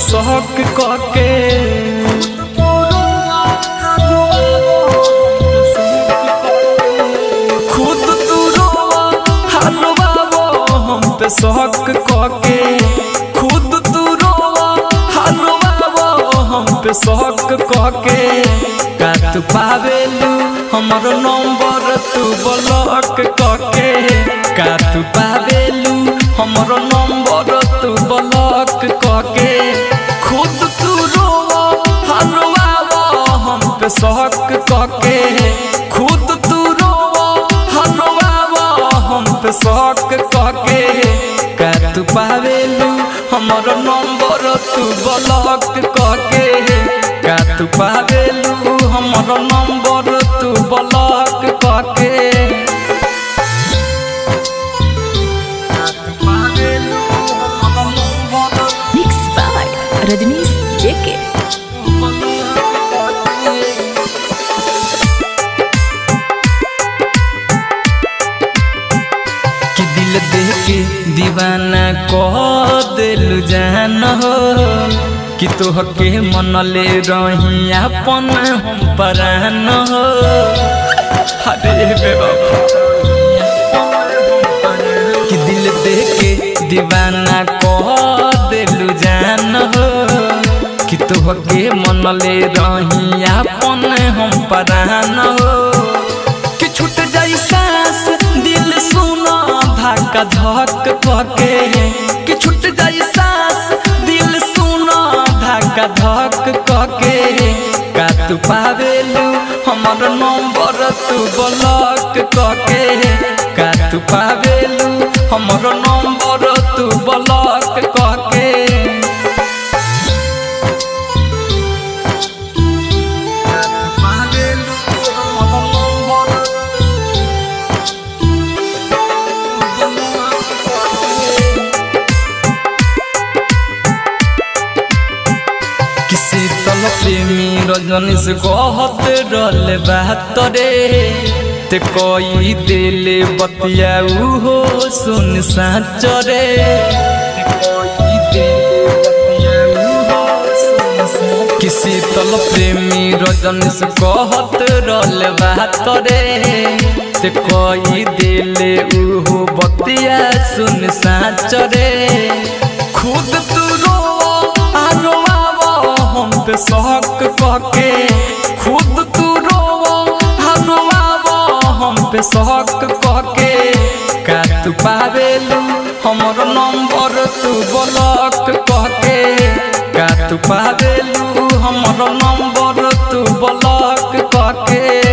शौक कके खुद तू रोवा हरवावो हम पे शौक कके खुद तू रोवा हरवावो हम पे शौक कके का तू पावेलू हमरो नंबर तू ब्लॉक कके का तू पावेलू हमरो नंबर तू ब्लॉक कके खुद तू रोवा हरवावो हम पे शौक कके खुद तू रोवा हरवावो हम पे शौक कके का तू पावेलू हमरो नंबर तू ब्लॉक कके का तू पावेलू हमरो नंबर तू ब्लॉक कके रजनीश जेके कि दिल देख के दीवाना कह दिलु जान हो कि तोहके मनले रही अपन हम परान हो अरे बेवफा कि दिल देख के दीवाना कह दिलु जान हो कि तोहके मनले रही अपन हम परान हो कि छूट जाई सांस दिल सुना धक्का धक पके कि छूट जाई सांस दिल सुना धक्का धक कके का तू पावेलू हमर नंबर तू ब्लॉक कके का तू पावेलू हमर नंबर तू ब्लॉक कके प्रेमी रजनीश कहत रल बात रे ते कोई दिल बतियाऊ हो सुन साच रे किसी तल प्रेमी रजनीश कहत रल बात रे ते कोई दिल उहो बतिया सुन साच रे खुद तू हम पे शौक कके खुद तू रोवा हरवावो हम पे शौक कके का तू पावेलू हमर नंबर तू ब्लॉक कके का तू पावेलू हमर नंबर तू ब्लॉक कके।